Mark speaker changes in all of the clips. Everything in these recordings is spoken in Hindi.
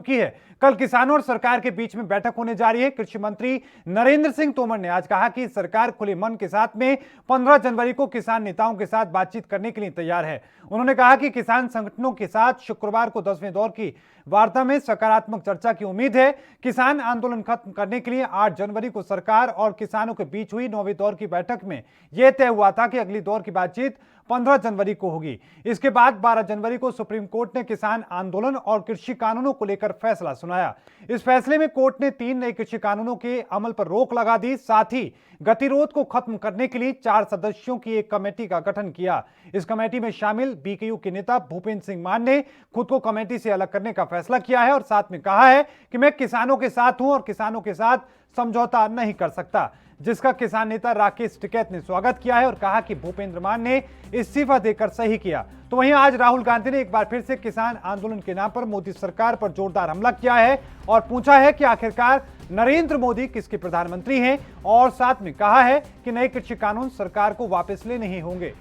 Speaker 1: की है। कल किसानों और सरकार के बीच में बैठक होने जा रही है। कृषि मंत्री नरेंद्र सिंह तोमर ने आज कहा कि सरकार खुले मन के साथ में 15 जनवरी को किसान नेताओं के साथ बातचीत करने के लिए तैयार है। उन्होंने कहा कि किसान संगठनों के साथ शुक्रवार को 10वें दौर की वार्ता में सकारात्मक चर्चा की उम्मीद है। किसान आंदोलन खत्म करने के लिए 8 जनवरी को सरकार और किसानों के बीच हुई 9वें दौर की बैठक में यह तय हुआ था कि अगली दौर की बातचीत 15 जनवरी को होगी। इसके बाद 12 जनवरी को सुप्रीम कोर्ट ने किसान आंदोलन और कृषि कानूनों को लेकर फैसला सुनाया। इस फैसले में कोर्ट ने 3 नए कृषि कानूनों के अमल पर रोक लगा दी। साथ ही गतिरोध को खत्म करने के लिए 4 सदस्यों की एक कमेटी का गठन किया। इस कमेटी में शामिल बीकेयू के नेता भूपेंद्र सिंह मान ने खुद को कमेटी से अलग करने का फैसला किया है और साथ में कहा है कि मैं किसानों के साथ हूं और किसानों के साथ समझौता नहीं कर सकता, जिसका किसान नेता राकेश टिकैत ने स्वागत किया है और कहा कि भूपेंद्र मान ने इस्तीफा देकर सही किया। तो वहीं आज राहुल गांधी ने एक बार फिर से किसान आंदोलन के नाम पर मोदी सरकार पर जोरदार हमला किया है और पूछा है कि आखिरकार नरेंद्र मोदी किसके प्रधानमंत्री हैं और साथ में कहा है कि नए कृषि कानून सरकार को वापस लेने ही होंगे।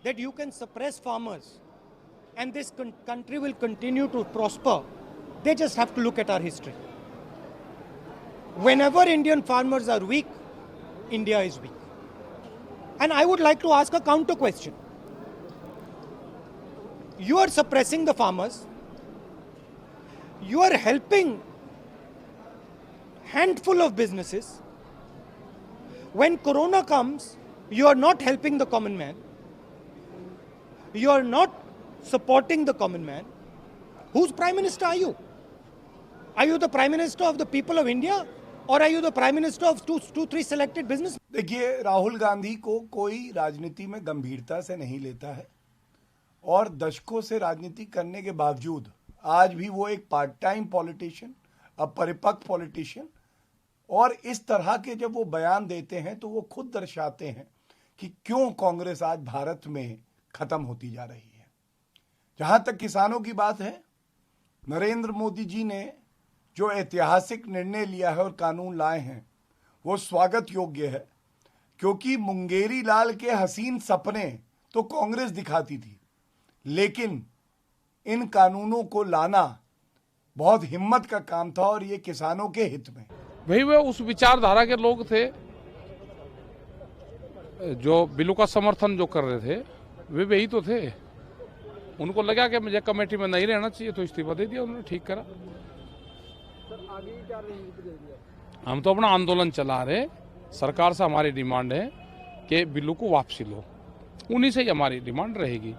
Speaker 2: That you can suppress farmers and this country will continue to prosper. They just have to look at our history. Whenever Indian farmers are weak, India is weak. And I would like to ask a counter question. You are suppressing the farmers. You are helping handful of businesses. When Corona comes, you are not helping the common man. You are not supporting the common man. Whose prime minister are you? Are you the prime minister of the people of India or are you the prime minister of two, three selected business?
Speaker 3: देखिए, राहुल गांधी को कोई राजनीति में गंभीरता से नहीं लेता है और दशकों से राजनीति करने के बावजूद आज भी वो एक पार्ट टाइम पॉलिटिशियन, अपरिपक्व पॉलिटिशियन, और इस तरह के जब वो बयान देते हैं तो वो खुद दर्शाते हैं कि क्यों कांग्रेस आज भारत में खत्म होती जा रही है। जहां तक किसानों की बात है, नरेंद्र मोदी जी ने जो ऐतिहासिक निर्णय लिया है और कानून लाए हैं वो स्वागत योग्य है, क्योंकि मुंगेरी लाल के हसीन सपने तो कांग्रेस दिखाती थी, लेकिन इन कानूनों को लाना बहुत हिम्मत का काम था और ये किसानों के हित में।
Speaker 4: वही वे उस विचारधारा के लोग थे जो बिलों का समर्थन जो कर रहे थे, वे वही तो थे। उनको लगा कि मुझे कमेटी में नहीं रहना चाहिए तो इस्तीफा दे दिया, उन्होंने ठीक करा। हम तो अपना आंदोलन चला रहे, सरकार से हमारी डिमांड है कि बिलों को वापसी लो, उन्हीं से ही हमारी डिमांड रहेगी।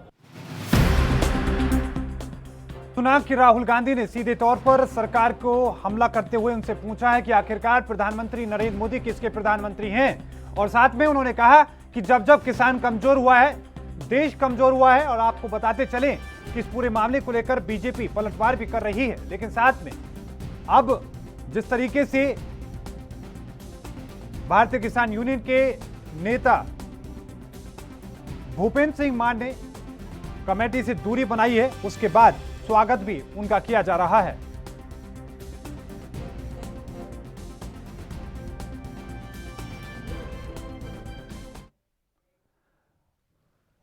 Speaker 1: सुना कि राहुल गांधी ने सीधे तौर पर सरकार को हमला करते हुए उनसे पूछा है कि आखिरकार प्रधानमंत्री नरेंद्र मोदी किसके प्रधानमंत्री हैं और साथ में उन्होंने कहा कि जब जब किसान कमजोर हुआ है, देश कमजोर हुआ है। और आपको बताते चलें कि इस पूरे मामले को लेकर बीजेपी पलटवार भी कर रही है, लेकिन साथ में अब जिस तरीके से भारतीय किसान यूनियन के नेता भूपेंद्र सिंह मान ने कमेटी से दूरी बनाई है, उसके बाद स्वागत भी उनका किया जा रहा है।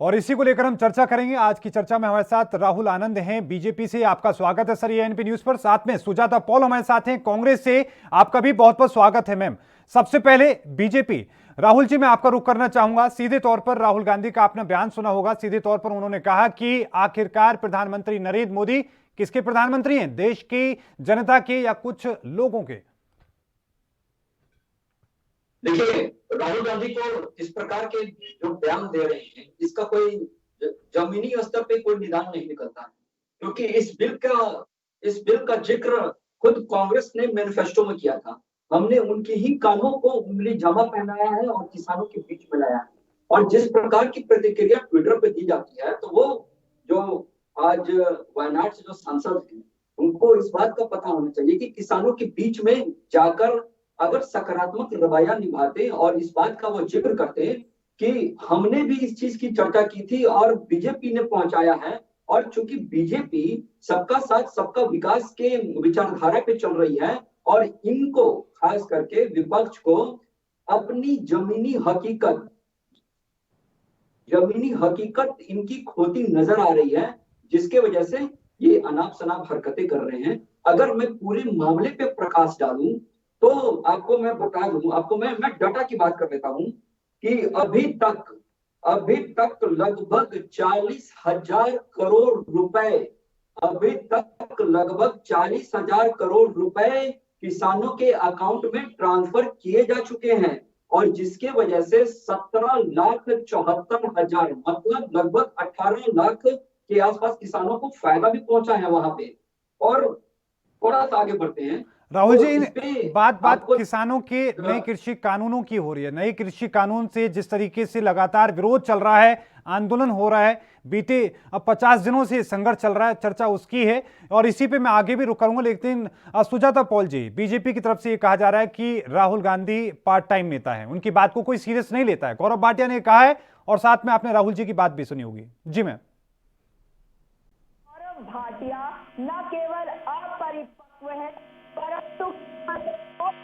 Speaker 1: और इसी को लेकर हम चर्चा करेंगे। आज की चर्चा में हमारे साथ राहुल आनंद हैं, बीजेपी से। आपका स्वागत है सर ये एएनपी न्यूज पर। साथ में सुजाता पॉल हमारे साथ हैं, कांग्रेस से। आपका भी बहुत बहुत स्वागत है मैम। सबसे पहले बीजेपी, राहुल जी, मैं आपका रुख करना चाहूंगा। सीधे तौर पर राहुल गांधी का आपने बयान सुना होगा। सीधे तौर पर उन्होंने कहा कि आखिरकार प्रधानमंत्री नरेंद्र मोदी किसके प्रधानमंत्री हैं, देश की जनता के या कुछ लोगों के?
Speaker 5: देखिए, राहुल गांधी को इस प्रकार के जो बयान दे रहे हैं, इसका कोई जमीनी स्तर पे कोई निदान नहीं निकलता है, क्योंकि इस बिल का जिक्र खुद कांग्रेस ने मैनिफेस्टो में किया था। हमने उनकी ही कानों को उंगली जमा पहनाया है और किसानों के बीच में लाया है। और जिस प्रकार की प्रतिक्रिया ट्विटर पे दी जाती है, तो वो जो आज वायनाड से जो सांसद हैं, उनको इस बात का पता होना चाहिए कि किसानों के बीच में जाकर अगर सकारात्मक रवैया निभाते और इस बात का वो जिक्र करते कि हमने भी इस चीज की चर्चा की थी और बीजेपी ने पहुंचाया है और चूंकि बीजेपी सबका साथ सबका विकास के विचारधारा पे चल रही है और इनको खास करके विपक्ष को अपनी जमीनी हकीकत इनकी खोती नजर आ रही है, जिसके वजह से ये अनाप शनाप हरकतें कर रहे हैं। अगर मैं पूरे मामले पे प्रकाश डालूं तो आपको मैं बता दूं, आपको मैं डाटा की बात कर लेता हूं कि अभी तक लगभग 40,000 करोड़ रुपए, अभी तक लगभग 40,000 करोड़ रुपए किसानों के अकाउंट में ट्रांसफर किए जा चुके हैं, और जिसके वजह से 17,74,000 मतलब लगभग 18 लाख के आसपास किसानों को फायदा भी पहुंचा है वहां पे। और थोड़ा सा आगे बढ़ते हैं
Speaker 1: राहुल
Speaker 5: तो
Speaker 1: जी,
Speaker 5: इस पे
Speaker 1: बात
Speaker 5: आपको
Speaker 1: किसानों के नए कृषि कानूनों की हो रही है। नए कृषि कानून से जिस तरीके से लगातार विरोध चल रहा है, आंदोलन हो रहा है, बीते अब 50 दिनों से संघर्ष चल रहा है, चर्चा उसकी है और इसी पे मैं आगे भी रुक करूंगा। लेकिन सुजाता पॉल जी, बीजेपी की तरफ से ये कहा जा रहा है कि राहुल गांधी पार्ट टाइम नेता है, उनकी बात को कोई सीरियस नहीं लेता है। गौरव भाटिया ने कहा है और साथ में आपने राहुल जी की बात भी सुनी होगी। जी मैम।
Speaker 6: गौरव भाटिया न केवल अपरिपक्व है परंतु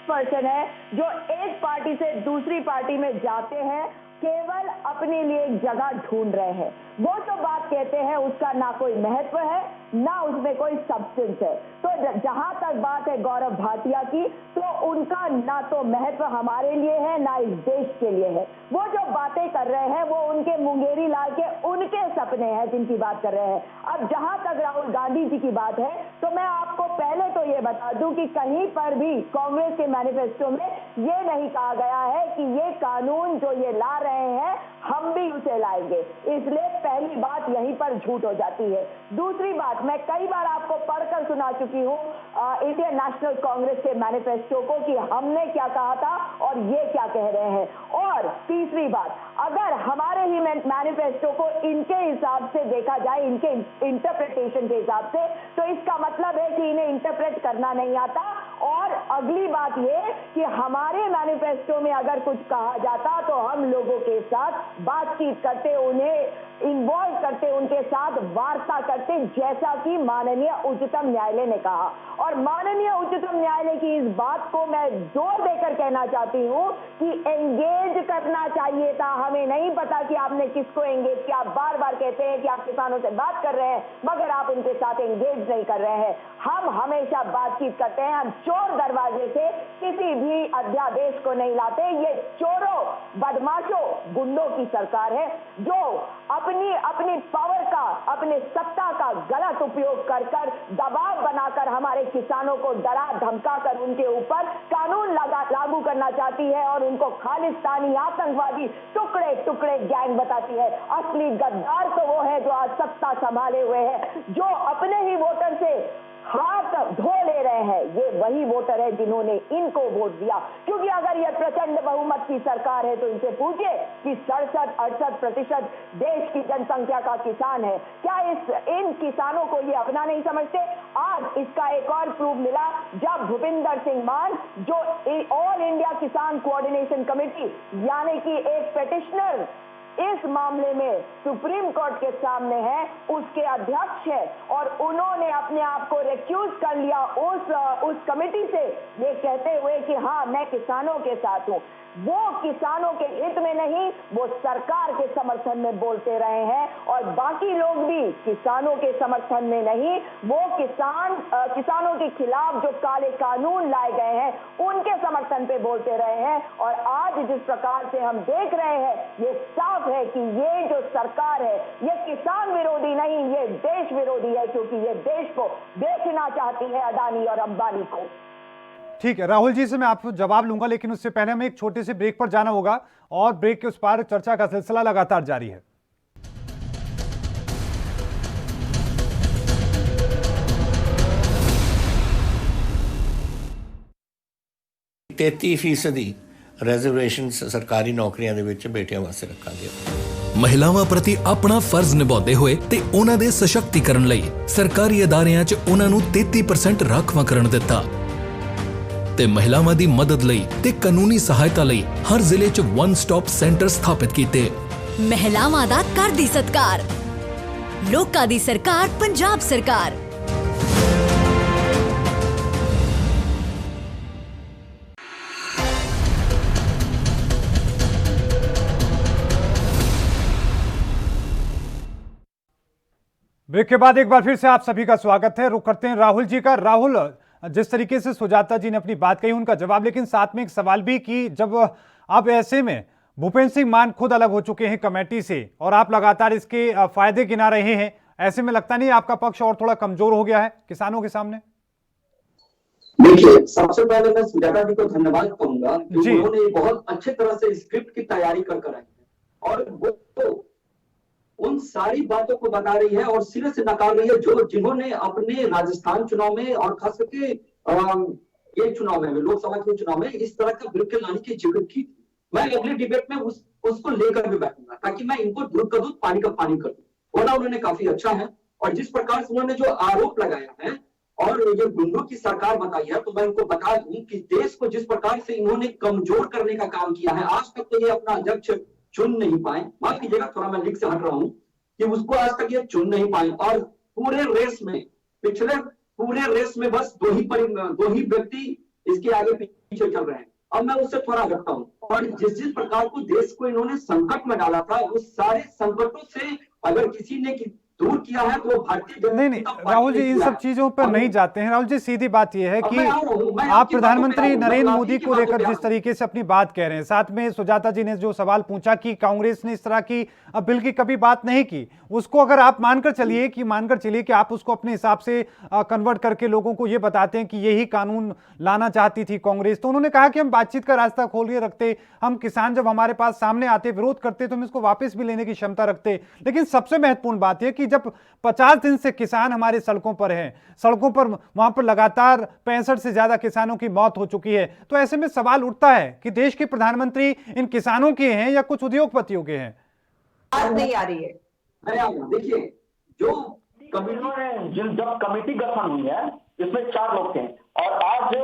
Speaker 6: पर्सन है जो एक पार्टी से दूसरी पार्टी में जाते हैं, केवल अपने लिए एक जगह ढूंढ रहे हैं। वो तो बात कहते हैं उसका ना कोई महत्व है ना उसमें कोई सब्सटेंस है। तो जहां तक बात है गौरव भाटिया की, तो उनका ना तो महत्व हमारे लिए है ना इस देश के लिए है। वो जो बातें कर रहे हैं वो उनके मुंगेरी लाल के उनके सपने हैं जिनकी बात कर रहे हैं। अब जहां तक राहुल गांधी जी की बात है तो मैं आपको पहले तो ये बता दूं कि कहीं पर भी कांग्रेस के मैनिफेस्टो में ये नहीं कहा गया है कि ये कानून जो ये ला रहे हैं हम भी उसे लाएंगे। इसलिए पहली बात यहीं पर झूठ हो जाती है। दूसरी बात, मैं कई बार आपको पढ़कर सुना चुकी हूँ इंडियन नेशनल कांग्रेस के मैनिफेस्टो को कि हमने क्या कहा था और ये क्या कह रहे हैं। और तीसरी बात, अगर हमारे ही मैनिफेस्टो को इनके हिसाब से देखा जाए, इनके इंटरप्रिटेशन के हिसाब से, तो इसका मतलब है कि इन्हें इंटरप्रेट करना नहीं आता। और अगली बात ये कि हमारे मैनिफेस्टो में अगर कुछ कहा जाता तो हम लोगों के साथ बातचीत करते, उन्हें इन्वॉल्व करते, उनके साथ वार्ता करते, जैसा कि माननीय उच्चतम न्यायालय ने कहा। और माननीय उच्चतम न्यायालय की इस बात को मैं जोर देकर कहना चाहती हूँ कि एंगेज करना चाहिए था। हमें नहीं पता कि आपने किसको एंगेज किया। आप बार बार कहते हैं कि आप किसानों से बात कर रहे हैं मगर आप उनके साथ एंगेज नहीं कर रहे हैं। हम हमेशा बातचीत करते हैं। हम चोर दरवाजे से किसी भी अध्यादेश को नहीं लाते। ये चोरों, बदमाशों, गुंडों की सरकार है जो अपनी पावर का, अपने सत्ता का गलत उपयोग कर दबाव बनाकर हमारे किसानों को डरा धमका कर उनके ऊपर कानून लागू करना चाहती है और उनको खालिस्तानी आतंकवादी टुकड़े टुकड़े गैंग बताती है। असली गद्दार तो वो है जो आज सत्ता संभाले हुए है, जो अपने ही वोटर से हाथ धो ले रहे हैं। ये वही वोटर है जिन्होंने इनको वोट दिया। क्योंकि अगर ये प्रचंड बहुमत की सरकार है तो इनसे पूछिए कि 67-68% देश की जनसंख्या का किसान है। क्या इन किसानों को ये अपना नहीं समझते? आज इसका एक और प्रूफ मिला जब भूपिंदर सिंह मान, जो ऑल इंडिया किसान कोऑर्डिनेशन कमेटी यानी कि एक पेटिशनर इस मामले में सुप्रीम कोर्ट के सामने है, उसके अध्यक्ष है और उन्होंने अपने आप को रिक्यूज कर लिया उस कमेटी से, ये कहते हुए कि हाँ मैं किसानों के साथ हूं। वो किसानों के हित में नहीं, वो सरकार के समर्थन में बोलते रहे हैं और बाकी लोग भी किसानों के समर्थन में नहीं, वो किसानों के खिलाफ जो काले कानून लाए गए हैं उनके समर्थन पे बोलते रहे हैं। और आज जिस प्रकार से हम देख रहे हैं, ये साफ है कि ये जो सरकार है ये किसान विरोधी नहीं, ये देश विरोधी है, क्योंकि ये देश को बेचना चाहती है अडानी और अंबानी को।
Speaker 1: ठीक है, राहुल जी से मैं आपको जवाब लूंगा, लेकिन उससे पहले हमें एक छोटे से ब्रेक पर जाना होगा और ब्रेक के उस पार चर्चा का सिलसिला लगातार जारी है।
Speaker 7: 33% ਰਿਜ਼ਰਵੇਸ਼ਨ ਸਰਕਾਰੀ ਨੌਕਰੀਆਂ ਦੇ ਵਿੱਚ ਬੇਟੀਆਂ ਵਾਸਤੇ ਰੱਖਾ ਗਿਆ।
Speaker 8: ਮਹਿਲਾਵਾਂ ਪ੍ਰਤੀ ਆਪਣਾ ਫਰਜ਼ ਨਿਭਾਉਂਦੇ ਹੋਏ ਤੇ ਉਹਨਾਂ ਦੇ ਸਸ਼ਕਤੀਕਰਨ ਲਈ ਸਰਕਾਰੀ ਅਦਾਰਿਆਂ 'ਚ ਉਹਨਾਂ ਨੂੰ 33% ਰਾਖਵਾਂਕਰਨ ਦਿੱਤਾ ਤੇ ਮਹਿਲਾਵਾਂ ਦੀ ਮਦਦ ਲਈ ਤੇ ਕਾਨੂੰਨੀ ਸਹਾਇਤਾ ਲਈ ਹਰ ਜ਼ਿਲ੍ਹੇ 'ਚ ਵਨ ਸਟਾਪ ਸੈਂਟਰ ਸਥਾਪਿਤ ਕੀਤੇ।
Speaker 9: ਮਹਿਲਾਵਾਂ ਦਾ ਕਰਦੀ ਸਤਕਾਰ, ਲੋਕਾਂ ਦੀ ਸਰਕਾਰ ਪੰਜਾਬ ਸਰਕਾਰ।
Speaker 1: ब्रेक के बाद एक बार फिर से आप सभी का स्वागत है। रुख करते हैं राहुल जी का। राहुल, जिस तरीके से सुजाता जी ने अपनी बात कही उनका जवाब, लेकिन साथ में एक सवाल भी कि जब अब ऐसे में भूपेंद्र सिंह मान खुद अलग हो चुके हैं कमेटी से और आप लगातार इसके फायदे गिना रहे हैं, ऐसे में लगता नहीं आपका पक्ष और थोड़ा कमजोर हो गया है किसानों के सामने?
Speaker 5: देखिए, सबसे पहले मैं सुजाता जी को धन्यवाद कहूंगा कि उन्होंने बहुत अच्छे तरह से स्क्रिप्ट की तैयारी कर आई है और वो तो उन सारी बातों को बता रही है और सिरे से नकार रही है जो जिन्होंने अपने राजस्थान चुनाव में और खास करके ये चुनाव में, लोकसभा के चुनाव में इस तरह का बिल के लाने की जिक्र की थी। मैं अगले डिबेट में उसको लेकर भी बैठूंगा ताकि मैं इनको दूध का दूध पानी का पानी कर दूं। वरना उन्होंने काफी अच्छा है और जिस प्रकार से उन्होंने जो आरोप लगाया है और ये गुंडों की सरकार बताई है, तो मैं इनको बता दूं कि देश को जिस प्रकार से इन्होंने कमजोर करने का काम किया है, आज तक तो ये अपना अध्यक्ष चुन नहीं पाए। माफ कीजिएगा, थोड़ा मैं लिख से हट रहा हूं कि उसको आज तक ये चुन नहीं पाए और पूरे रेस में, पिछले पूरे रेस में बस दो ही व्यक्ति इसके आगे पीछे चल रहे हैं। अब मैं उससे थोड़ा हटता हूं और जिस प्रकार को देश को इन्होंने संकट में डाला था, उस सारे संकटों से अगर किसी ने दूर किया है तो भारतीय जनता
Speaker 1: नहीं राहुल जी, इन सब चीजों पर नहीं जाते हैं। राहुल जी, सीधी बात यह है कि आप प्रधानमंत्री नरेंद्र मोदी को लेकर जिस तरीके से अपनी बात कह रहे हैं, साथ में सुजाता जी ने जो सवाल पूछा कि कांग्रेस ने इस तरह की बिल की कभी बात नहीं की, उसको अगर आप मानकर चलिए कि आप उसको अपने हिसाब से कन्वर्ट करके लोगों को ये बताते हैं कि यही कानून लाना चाहती थी कांग्रेस, तो उन्होंने कहा कि हम बातचीत का रास्ता खोल के रखते, हम किसान जब हमारे पास सामने आते विरोध करते तो हम इसको वापस भी लेने की क्षमता रखते। लेकिन सबसे महत्वपूर्ण बात यह कि जब 50 दिन से किसान हमारे सड़कों पर हैं, सड़कों पर वहां पर लगातार 65 से ज्यादा किसानों की मौत हो चुकी है, तो ऐसे में सवाल उठता है कि देश के प्रधानमंत्री इन किसानों के हैं या कुछ उद्योगपतियों के हैं?
Speaker 6: बात नहीं आ रही है।
Speaker 5: देखिए, जो
Speaker 10: जब कमेटी गठन हुई है इसमें 4 लोग थे और आज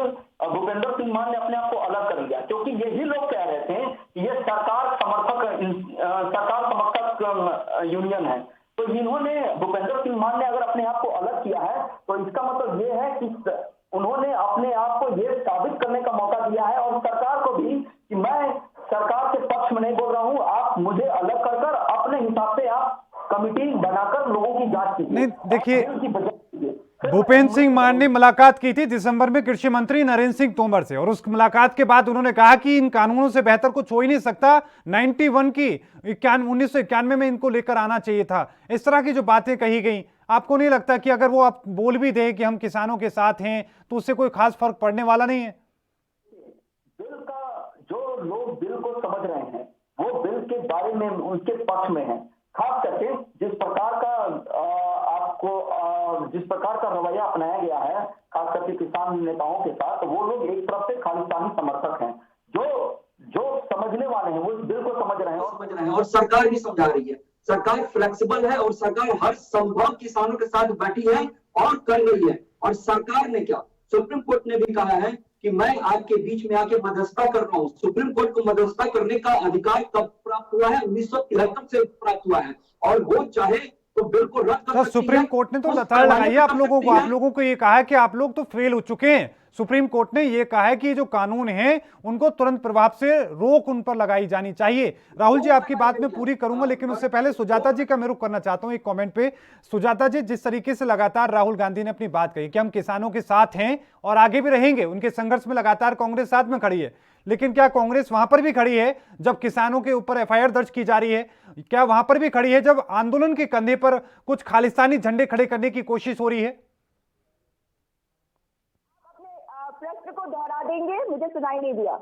Speaker 10: भूपेंद्र सिंह मान ने अपने आप को अलग कर लिया क्योंकि यही लोग कह रहे थे कि ये सरकार समर्थक यूनियन है। तो इन्होंने, भूपेंद्र सिंह मान ने अगर अपने आप को अलग किया है तो इसका मतलब ये है कि उन्होंने अपने आप को ये साबित करने का मौका दिया है और सरकार को भी कि मैं सरकार के पक्ष में नहीं बोल रहा हूं, आप मुझे अलग कर अपने हिसाब से आप कमिटी बनाकर लोगों की जांच कीजिए।
Speaker 1: नहीं, देखिए, भूपेंद्र सिंह मान ने मुलाकात की थी दिसंबर में कृषि मंत्री नरेंद्र सिंह तोमर से और उस मुलाकात के बाद उन्होंने कहा कि इन कानूनों से बेहतर कुछ हो ही नहीं सकता, 1991 में इनको लेकर आना चाहिए था। इस तरह की जो बातें कही गई, आपको नहीं लगता कि अगर वो आप बोल भी दें कि हम किसानों के साथ हैं तो उससे कोई खास फर्क पड़ने वाला नहीं है?
Speaker 10: बिल का जो लोग बिल को समझ रहे हैं वो बिल के बारे में उनके पक्ष में है, खास करके जिस प्रकार का रवैया अपनाया गया है खास करके किसान नेताओं के साथ, वो लोग एक तरफ से खालिस्तानी समर्थक हैं। जो समझने वाले हैं वो इस बिल को समझ रहे हैं
Speaker 5: और सरकार भी समझा रही है। सरकार फ्लेक्सिबल है और सरकार हर संभव किसानों के साथ बैठी है और कर रही है। और सरकार ने क्या, सुप्रीम कोर्ट ने भी कहा है कि मैं आपके बीच में आके मध्यस्थता कर रहा हूं। सुप्रीम कोर्ट को मध्यस्थता करने का अधिकार कब प्राप्त हुआ है? 1973 से प्राप्त हुआ है और वो चाहे तो बिल को रद्द कर सकती है।
Speaker 1: सुप्रीम कोर्ट ने तो लताड़ लगाई है आप लोगों को ये कहा है कि आप लोग तो फेल हो चुके हैं। सुप्रीम कोर्ट ने ये कहा है कि जो कानून है उनको तुरंत प्रभाव से रोक उन पर लगाई जानी चाहिए। राहुल जी, आपकी बात मैं पूरी करूंगा, लेकिन उससे पहले सुजाता जी का मैं रुख करना चाहता हूं एक कमेंट पे। सुजाता जी, जिस तरीके से लगातार राहुल गांधी ने अपनी बात कही कि हम किसानों के साथ हैं और आगे भी रहेंगे, उनके संघर्ष में लगातार कांग्रेस साथ में खड़ी है, लेकिन क्या कांग्रेस वहां पर भी खड़ी है जब किसानों के ऊपर एफआईआर दर्ज की जा रही है? क्या वहां पर भी खड़ी है जब आंदोलन के कंधे पर कुछ खालिस्तानी झंडे खड़े करने की कोशिश हो रही है?
Speaker 6: प्रश्न को दोहरा देंगे, मुझे सुनाई नहीं दिया।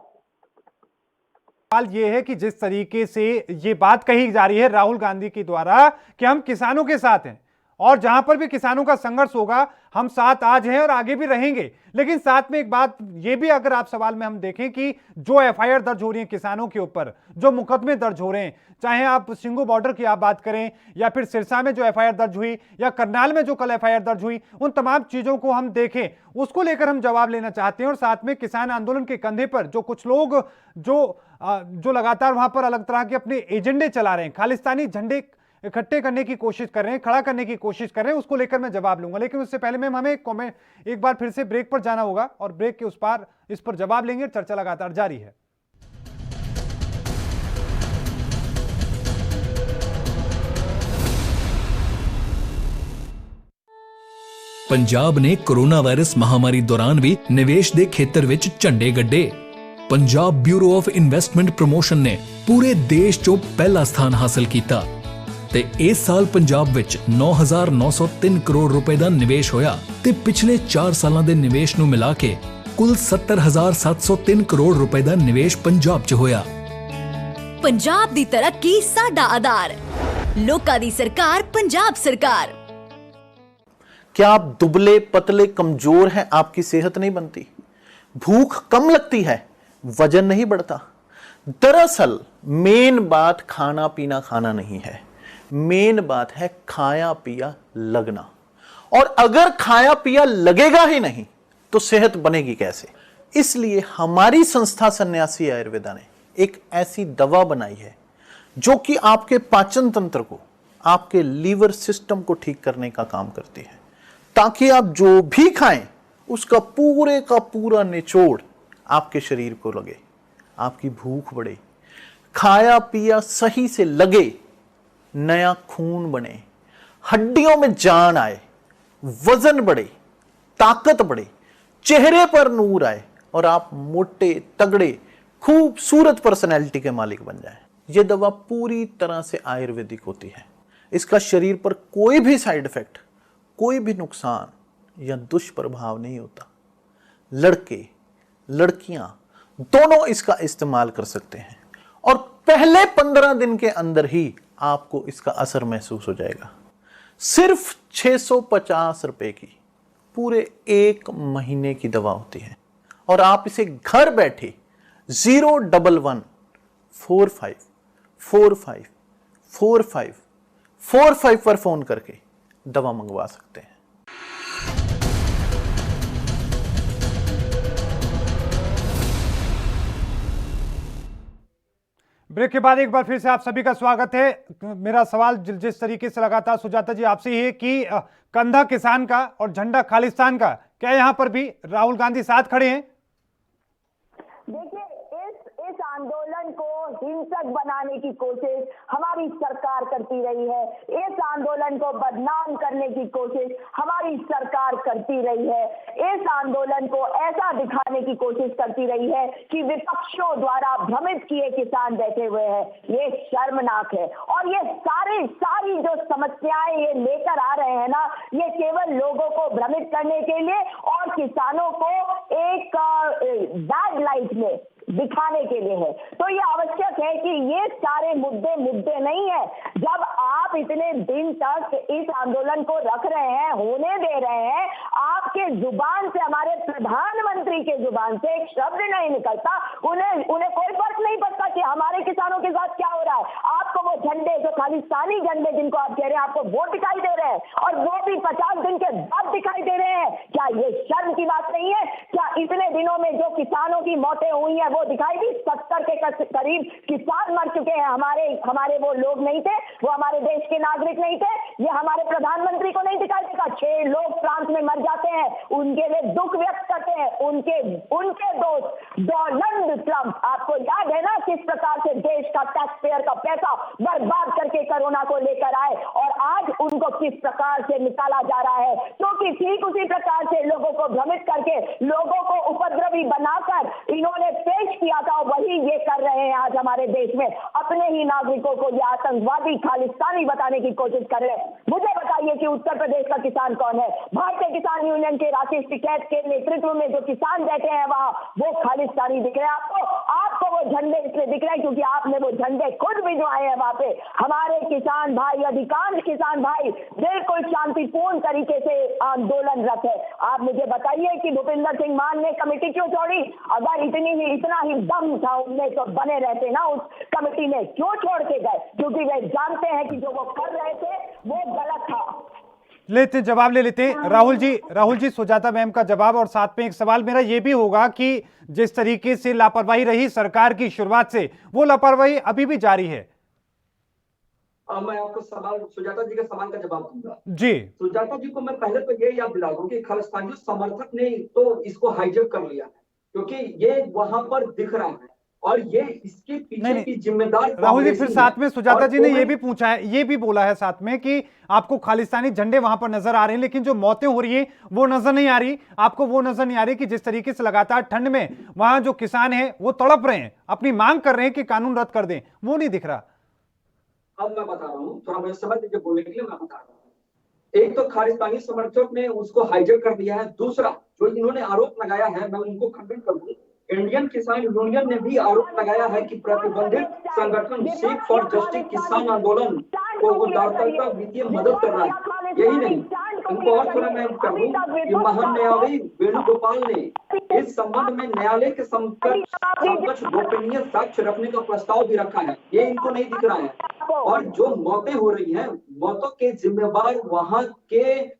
Speaker 1: सवाल यह है कि जिस तरीके से ये बात कही जा रही है राहुल गांधी के द्वारा कि हम किसानों के साथ हैं और जहां पर भी किसानों का संघर्ष होगा हम साथ आज हैं और आगे भी रहेंगे, लेकिन साथ में एक बात ये भी अगर आप सवाल में हम देखें कि जो एफआईआर दर्ज हो रही है किसानों के ऊपर, जो मुकदमे दर्ज हो रहे हैं, चाहे आप सिंगू बॉर्डर की आप बात करें या फिर सिरसा में जो एफआईआर दर्ज हुई या करनाल में जो कल एफआईआर दर्ज हुई, उन तमाम चीजों को हम देखें, उसको लेकर हम जवाब लेना चाहते हैं। और साथ में किसान आंदोलन के कंधे पर जो कुछ लोग जो लगातार वहां पर अलग तरह के अपने एजेंडे चला रहे हैं, खालिस्तानी झंडे इकट्ठे करने की कोशिश कर रहे हैं, खड़ा करने की कोशिश कर रहे हैं, उसको लेकर मैं जवाब लूंगा। लेकिन उससे पहले मैम हमें एक बार फिर से ब्रेक पर जाना होगा और ब्रेक के उस पार इस पर जवाब लेंगे। चर्चा लगातार जारी है।
Speaker 8: ਪੰਜਾਬ ਨੇ ਕੋਰੋਨਾ ਵਾਇਰਸ ਮਹਾਮਾਰੀ ਦੌਰਾਨ ਵੀ ਨਿਵੇਸ਼ ਦੇ ਖੇਤਰ ਵਿੱਚ ਝੰਡੇ ਗੱਡੇ। Punjab bureau of investment promotion ਨੇ ਪੂਰੇ ਦੇਸ਼ 'ਚੋਂ ਪਹਿਲਾ ਸਥਾਨ ਹਾਸਲ ਕੀਤਾ ਤੇ ਇਸ ਸਾਲ ਪੰਜਾਬ ਵਿੱਚ 9,903 ਕਰੋੜ ਰੁਪਏ ਦਾ ਨਿਵੇਸ਼ ਹੋਇਆ ਤੇ ਪਿਛਲੇ 4 ਸਾਲਾਂ ਦੇ ਨਿਵੇਸ਼ ਨੂੰ ਮਿਲਾ ਕੇ ਕੁੱਲ 70,703 ਕਰੋੜ ਰੁਪਏ ਦਾ ਨਿਵੇਸ਼ ਪੰਜਾਬ 'ਚ ਹੋਇਆ।
Speaker 9: ਪੰਜਾਬ ਦੀ ਤਰੱਕੀ ਸਾਡਾ ਆਧਾਰ, ਲੋਕਾਂ ਦੀ ਸਰਕਾਰ ਪੰਜਾਬ ਸਰਕਾਰ।
Speaker 11: क्या आप दुबले पतले कमजोर हैं, आपकी सेहत नहीं बनती, भूख कम लगती है, वजन नहीं बढ़ता? दरअसल मेन बात खाना पीना खाना नहीं है, मेन बात है खाया पिया लगना। और अगर खाया पिया लगेगा ही नहीं तो सेहत बनेगी कैसे? इसलिए हमारी संस्था सन्यासी आयुर्वेदा ने एक ऐसी दवा बनाई है जो कि आपके पाचन तंत्र को, आपके लीवर सिस्टम को ठीक करने का काम करती है, ताकि आप जो भी खाएं उसका पूरे का पूरा निचोड़ आपके शरीर को लगे, आपकी भूख बढ़े, खाया पिया सही से लगे, नया खून बने, हड्डियों में जान आए, वजन बढ़े, ताकत बढ़े, चेहरे पर नूर आए और आप मोटे तगड़े खूबसूरत पर्सनैलिटी के मालिक बन जाएं। यह दवा पूरी तरह से आयुर्वेदिक होती है। इसका शरीर पर कोई भी साइड इफेक्ट, कोई भी नुकसान या दुष्प्रभाव नहीं होता। लड़के लड़कियां दोनों इसका इस्तेमाल कर सकते हैं और पहले 15 दिन के अंदर ही आपको इसका असर महसूस हो जाएगा। सिर्फ 650 रुपए की पूरे 1 महीने की दवा होती है और आप इसे घर बैठे 011 45 45 45 45 पर फोन करके दवा मंगवा सकते हैं।
Speaker 1: ब्रेक के बाद एक बार फिर से आप सभी का स्वागत है। मेरा सवाल जिस तरीके से लगातार सुजाता जी आपसे ही है कि कंधा किसान का और झंडा खालिस्तान का, क्या यहां पर भी राहुल गांधी साथ खड़े हैं?
Speaker 6: देखिए, इस आंदोलन को हिंसक बनाने की कोशिश हमारी सरकार करती रही है। इस आंदोलन को बदनाम करने की कोशिश हमारी सरकार करती रही है। इस आंदोलन को ऐसा दिखाने की कोशिश करती रही है कि विपक्षों द्वारा भ्रमित किए किसान बैठे हुए हैं। ये शर्मनाक है। और ये सारी जो समस्याएं ये लेकर आ रहे हैं ना, ये केवल लोगों को भ्रमित करने के लिए और किसानों को एक बैड लाइट में दिखाने के लिए है। तो ये आवश्यक है कि ये सारे मुद्दे नहीं है। जब आप इतने दिन तक इस आंदोलन को रख रहे हैं, होने दे रहे हैं, आपके जुबान से, हमारे प्रधानमंत्री के जुबान से एक शब्द नहीं निकलता, उन्हें कोई फर्क नहीं पड़ता कि हमारे किसानों के साथ क्या हो रहा है। आपको वो झंडे, जो खालिस्तानी झंडे जिनको आप कह रहे हैं, आपको वो दिखाई दे रहे हैं और वो भी 50 दिन के बाद दिखाई दे रहे हैं। क्या ये शर्म की बात नहीं है? क्या इतने दिनों में जो किसानों की मौतें हुई हैं वो दिखाई दी? 70 के करीब किसान मर चुके हैं। हमारे वो लोग नहीं थे, वो हमारे देश के नागरिक नहीं थे। ये हमारे प्रधानमंत्री को नहीं दिखाई देता। 6 लोग फ्रांस में मर जाते हैं, उनके लिए दुख व्यक्त करते हैं उनके दोस्त डोनाल्ड ट्रंप। आपको याद है ना किस प्रकार से देश का टैक्स पेयर का पैसा बर्बाद करके कोरोना को लेकर आए और आज उनको किस प्रकार से निकाला जा रहा है। क्योंकि ठीक उसी प्रकार से लोगों को भ्रमित करके, लोगों को उपद्रवी बनाकर इन्होंने पेश किया था, वही ये कर रहे हैं आज हमारे देश में। अपने ही नागरिकों को ये आतंकवादी खालिस्तानी बताने की कोशिश कर रहे हैं। मुझे बताइए कि उत्तर प्रदेश का किसान कौन है? भारतीय किसान यूनियन के राकेश टिकैत के नेतृत्व में जो किसान बैठे हैं वहां, वो खालिस्तानी दिख रहे हैं आपको वो झंडे इसलिए दिख रहे हैं क्योंकि आपने वो झंडे खुद भिजवाए हैं वहां पे। हमारे किसान भाई, अधिकांश किसान भाई बिल्कुल शांतिपूर्ण तरीके से आंदोलनरत है। आप मुझे बताइए कि भूपिंदर सिंह मान ने कमेटी क्यों छोड़ी? अगर इतना ही दम था उनमें तो बने रहते ना उस कमेटी में, क्यों छोड़ के गए? क्योंकि वे जानते हैं कि जो वो कर रहे थे वो गलत था।
Speaker 1: जवाब ले लेते हैं राहुल जी सुजाता मैम का जवाब, और साथ में एक सवाल मेरा ये भी होगा कि जिस तरीके से लापरवाही रही सरकार की शुरुआत से, वो लापरवाही अभी भी जारी है?
Speaker 5: मैं आपको सवाल, सुजाता जी के सवाल का जवाब दूंगा
Speaker 1: जी।
Speaker 5: सुजाता जी को मैं पहले तो ये याद दिला दूं कि खालिस्तानी समर्थक ने तो इसको हाईजैक कर लिया है, क्योंकि ये वहां पर दिख रहा है और ये इसके पीछे की जिम्मेदार
Speaker 1: राहुल जी, फिर
Speaker 5: कांग्रेसी
Speaker 1: साथ
Speaker 5: है।
Speaker 1: में सुजाता
Speaker 5: और
Speaker 1: जी ने
Speaker 5: वो
Speaker 1: ये भी पूछा है, ये भी बोला है साथ में कि आपको खालिस्तानी झंडे वहां पर नजर आ रहे हैं, लेकिन जो मौतें हो रही है वो नजर नहीं आ रही। आपको वो नजर नहीं आ रही कि जिस तरीके से लगातार ठंड में वहां जो किसान है वो तड़प रहे हैं, अपनी मांग कर रहे हैं कि कानून रद्द कर दें, वो नहीं दिख रहा।
Speaker 5: अब मैं बता रहा हूँ, थोड़ा मुझे समझ लीजिए बोलने के लिए, मैं बता रहा हूँ। एक तो खालिस्तानी समर्थक ने उसको हाईजैक कर दिया है, दूसरा जो इन्होंने आरोप लगाया है, मैं उनको खंडन करूँ। इंडियन किसान यूनियन ने भी आरोप लगाया है कि प्रतिबंधित संगठन सीख फॉर जस्टिस किसान आंदोलन को उदारता वित्तीय मदद कर रहा है। यही नहीं, उनको और थोड़ा मैं कर दूं कि महान न्यायाधीश वेणुगोपाल ने इस संबंध में न्यायालय के समकक्ष गोपनीय साक्ष्य रखने का प्रस्ताव भी रखा है। ये इनको नहीं दिख रहा है। और जो मौतें हो रही हैं, मौतों के जिम्मेवार वहां के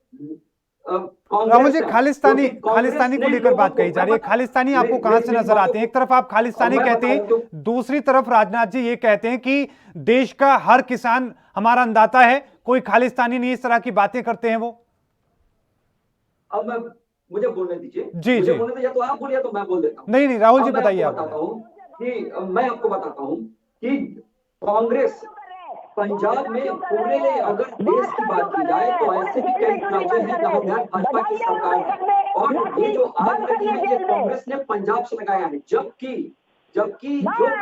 Speaker 1: राहुल जी, खालिस्तानी को लेकर बात कही जा रही है। खालिस्तानी आपको कहां से नजर आते हैं? एक तरफ आप खालिस्तानी कहते हैं, दूसरी तरफ राजनाथ जी ये कहते हैं कि देश का हर किसान हमारा अन्नदाता है, कोई खालिस्तानी नहीं इस तरह की बातें करते हैं वो।
Speaker 5: अब मुझे बोलने दीजिए।
Speaker 1: जी
Speaker 5: मुझे बोलने दीजिए, तो आप बोलिए तो मैं बोल देता हूँ।
Speaker 1: नहीं राहुल जी बताइए।
Speaker 5: मैं आपको बताता हूँ कि कांग्रेस पंजाब में पूरे अगर देश की बात की जाए तो ऐसे भी कई राज्य हैं जहां भाजपा की सरकार है, और ये जो आग लगी है ये कांग्रेस ने पंजाब से लगाया है। जबकि जो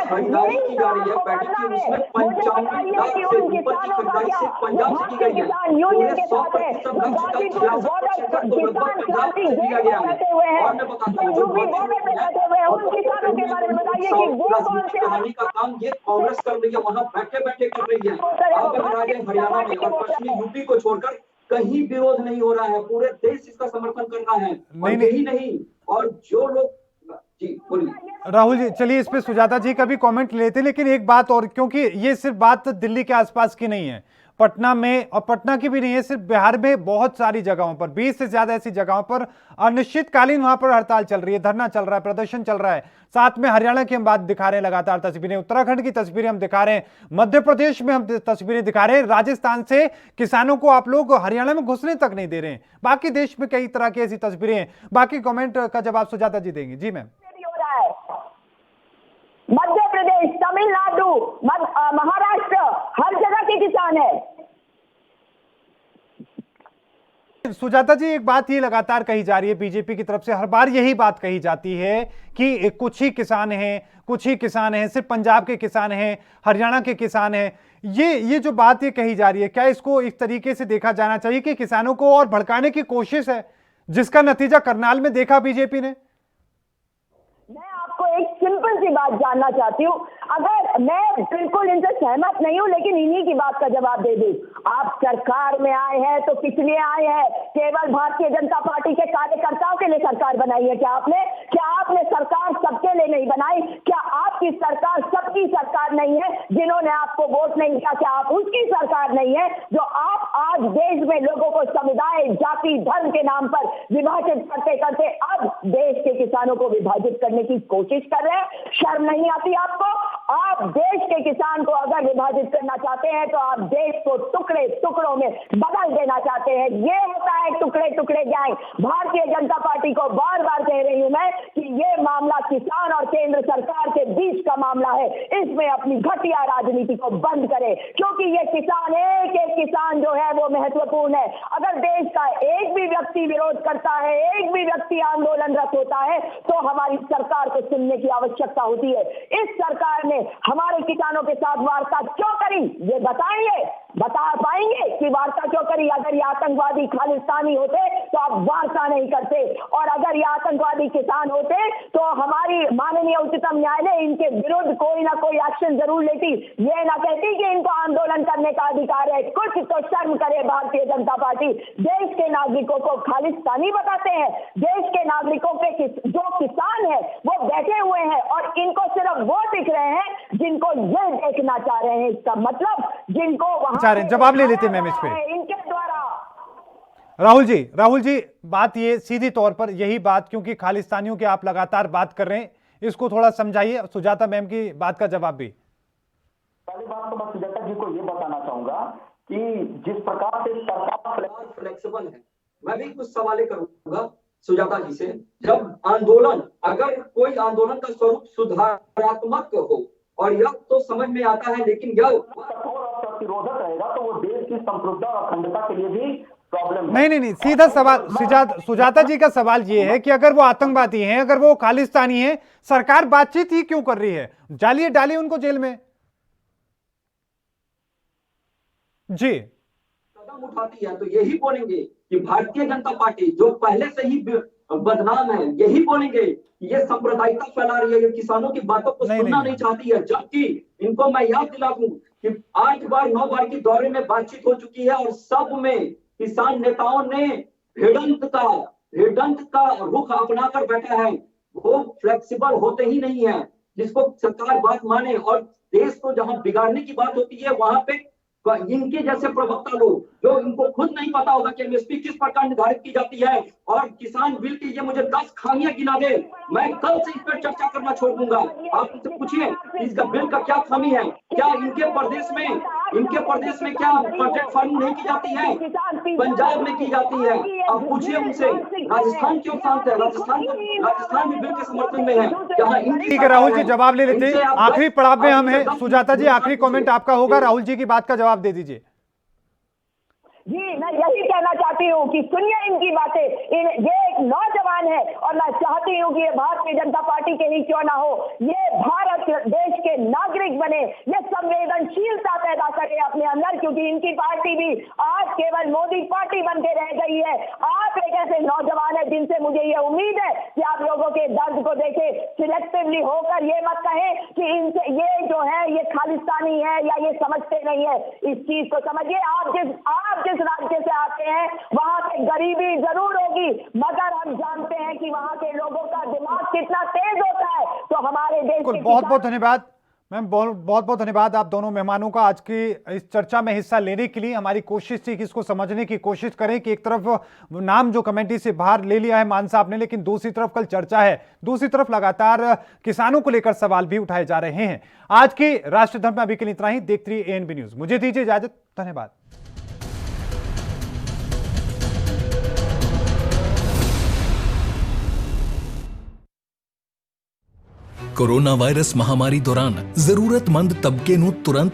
Speaker 5: खरीदारी की जा रही है पैडी की, उसमें 95 लाख से ऊपर की खरीदारी सिर्फ पंजाब से की गई है। पूरे 100% लक्ष्य का 66% तो लगभग पंजाब से दिया गया है। और मैं बताता हूँ, जो राजनीति कराने का काम ये कांग्रेस कर रही है, वहां बैठे बैठे कर रही है। आप अगर आ जाए हरियाणा में और पश्चिमी यूपी को छोड़कर कहीं विरोध नहीं हो रहा है, पूरे देश इसका समर्थन कर रहा है। नहीं, और जो लोग, जी बोलिए।
Speaker 1: राहुल जी, चलिए इस पे सुजाता जी का भी कमेंट लेते हैं, लेकिन एक बात और, क्योंकि ये सिर्फ बात दिल्ली के आसपास की नहीं है, पटना में, और पटना की भी नहीं है सिर्फ, बिहार में बहुत सारी जगहों पर, 20 से ज्यादा ऐसी जगहों पर अनिश्चितकालीन वहां पर हड़ताल चल रही है, धरना चल रहा है, प्रदर्शन चल रहा है। साथ में हरियाणा की हम बात दिखा रहे हैं, लगातार तस्वीरें, उत्तराखंड की तस्वीरें हम दिखा रहे हैं, मध्य प्रदेश में हम तस्वीरें दिखा रहे हैं, राजस्थान से किसानों को आप लोग हरियाणा में घुसने तक नहीं दे रहे हैं। बाकी देश में कई तरह की ऐसी तस्वीरें हैं। बाकी कमेंट का जवाब सुजाता जी देंगे। जी मैम।
Speaker 6: मध्य प्रदेश, तमिलनाडु, महाराष्ट्र, हर जगह के किसान है।
Speaker 1: सुजाता जी, एक बात ये लगातार कही जा रही है बीजेपी की तरफ से, हर बार यही बात कही जाती है कि कुछ ही किसान हैं, सिर्फ पंजाब के किसान हैं, हरियाणा के किसान हैं। ये जो बात ये कही जा रही है, क्या इसको इस तरीके से देखा जाना चाहिए कि किसानों को और भड़काने की कोशिश है, जिसका नतीजा करनाल में देखा बीजेपी ने?
Speaker 6: मैं आपको एक सिंपल सी बात जानना चाहती हूँ, अगर मैं बिल्कुल इनसे सहमत नहीं हूँ, लेकिन इन्हीं की बात का जवाब दे दूं। आप सरकार में आए हैं तो किस लिए आए हैं? केवल भारतीय जनता पार्टी के कार्यकर्ताओं के लिए सरकार बनाई है क्या आपने? क्या आपने सरकार सबके लिए नहीं बनाई? क्या आपकी सरकार सबकी सरकार नहीं है? जिन्होंने आपको वोट नहीं दिया, क्या आप उसकी सरकार नहीं है? जो आप आज देश में लोगों को समुदाय, जाति, धर्म के नाम पर विभाजित करते करते अब देश के किसानों को विभाजित करने की कोशिश कर रहे हैं। शर्म नहीं आती आपको? आप देश के किसान को अगर विभाजित करना चाहते हैं तो आप देश को टुकड़े टुकड़ों में बदल देना चाहते हैं। ये होता है टुकड़े टुकड़े गैंग। भारतीय जनता पार्टी को बार बार कह रही हूं मैं कि ये मामला किसान और केंद्र सरकार के बीच का मामला है। इसमें अपनी घटिया राजनीति को बंद करें, क्योंकि ये किसान, एक एक किसान जो है वो महत्वपूर्ण है। अगर देश का एक भी व्यक्ति विरोध करता है, एक भी व्यक्ति आंदोलनरत होता है, तो हमारी सरकार को सुनने की आवश्यकता होती है। इस सरकार ने हमारे किसानों के साथ वार्ता क्यों करी, ये बताएंगे? बता पाएंगे कि वार्ता क्यों करी? अगर ये आतंकवादी खालिस्तानी होते तो आप वार्ता नहीं करते, और अगर ये आतंकवादी किसान होते तो हमारी माननीय उच्चतम न्यायालय इनके विरुद्ध कोई ना कोई एक्शन जरूर लेती। ये ना कहती कि इनको आंदोलन करने का अधिकार है। कुछ तो शर्म करे भारतीय जनता पार्टी। देश के नागरिकों को खालिस्तानी बताते हैं। देश के नागरिकों के जो किसान है वो बैठे हुए हैं, और इनको सिर्फ वो दिख रहे हैं जिनको ये देखना चाह रहे हैं। इसका मतलब जिनको वहां
Speaker 1: जवाब ले लेते मैम इस पे
Speaker 6: इनके द्वारा।
Speaker 1: राहुल जी, बात ये सीधी तौर पर यही बात, क्योंकि खालिस्तानियों की आप लगातार बात कर रहे हैं, इसको थोड़ा समझाइए। सुजाता मैम की बात का जवाब भी।
Speaker 10: पहली बात तो मैं सुजाता जी को ये बताना चाहूंगा कि जिस प्रकार से सरकार
Speaker 5: फ्लेक्सिबल है, मैं भी कुछ सवाल करूंगा सुजाता जी से। जब आंदोलन, अगर कोई आंदोलन का स्वरूप सुधारात्मक हो, और यह तो समझ में आता है, लेकिन यह
Speaker 10: कठोर और प्रतिरोधक रहेगा तो वो देश की संप्रभुता और अखंडता के लिए भी प्रॉब्लम
Speaker 1: नहीं, सीधा सवाल सुजाता जी का सवाल ये है कि अगर वो आतंकवादी हैं, अगर वो खालिस्तानी हैं, सरकार बातचीत ही क्यों कर रही है? डालिए उनको जेल में। जी,
Speaker 5: कदम उठाती है तो यही बोलेंगे कि भारतीय जनता पार्टी जो पहले से ही बदनाम है, यही बोलेंगे कि ये सांप्रदायिकता फैला रही है, ये किसानों की बातों को सुनना नहीं चाहती है। जबकि इनको मैं याद दिला दूं कि 8 बार 9 बार की दौरे में बातचीत हो चुकी है और सब में किसान नेताओं ने भिड़ंत का रुख अपनाकर बैठा है। वो फ्लेक्सिबल होते ही नहीं है, जिसको सरकार बात माने। और देश को जहां बिगाड़ने की बात होती है, वहां पे इनके जैसे प्रवक्ता लोग, जो इनको खुद नहीं पता होगा कि एमएसपी किस प्रकार निर्धारित की जाती है, और किसान बिल की ये मुझे 10 खामियां गिना दे, मैं कल से इस पर चर्चा करना छोड़ दूंगा। आप उनसे पूछिए इसका बिल का क्या खामी है। क्या इनके प्रदेश में क्या प्रोजेक्ट फार्मिंग नहीं की जाती है? पंजाब में की जाती है। आप पूछिए उनसे, राजस्थान क्यों शांत है? राजस्थान भी बिल के समर्थन में है। जहाँ
Speaker 1: ठीक है राहुल जी, जवाब ले लेते हैं। आखिरी पड़ाव में हम हैं। सुजाता जी, आखिरी कमेंट आपका होगा, राहुल जी की बात का जवाब दे दीजिए।
Speaker 6: जी, मैं यही कहना चाहती हूँ कि सुनिए इनकी बातें। ये एक नौजवान है और मैं चाहती हूँ कि ये भारतीय जनता पार्टी के ही क्यों ना हो, ये भारत देश के नागरिक बने, ये संवेदनशीलता पैदा करे अपने अंदर, क्योंकि इनकी पार्टी भी आज केवल मोदी पार्टी बन के रह गई है। आप एक ऐसे नौजवान है जिनसे मुझे ये उम्मीद है कि आप लोगों के दर्द को देखे, सिलेक्टिवली होकर ये मत कहें कि इनसे ये जो है ये खालिस्तानी है या ये समझते नहीं है। इस चीज को समझिए। आप जिस राज्य से आते हैं वहां पे गरीबी जरूर होगी, मगर हम जानते हैं कि वहां के लोगों का दिमाग कितना तेज होता है। तो हमारे देश के
Speaker 1: बहुत धन्यवाद मैम, बहुत धन्यवाद आप दोनों मेहमानों का आज की इस चर्चा में हिस्सा लेने के लिए। हमारी कोशिश थी कि इसको समझने की कोशिश करें कि एक तरफ नाम जो कमेटी से बाहर ले लिया है मान साहब ने, लेकिन दूसरी तरफ कल चर्चा है, दूसरी तरफ लगातार किसानों को लेकर सवाल भी उठाए जा रहे हैं। आज की राष्ट्रीय धर्म में अभी के लिए इतना ही। देखते रहिए एएनबी न्यूज। मुझे दीजिए इजाजत, धन्यवाद।
Speaker 8: कोरोना वायरस महामारी दौरान जरूरतमंद तबके ਨੂੰ ਤੁਰੰਤ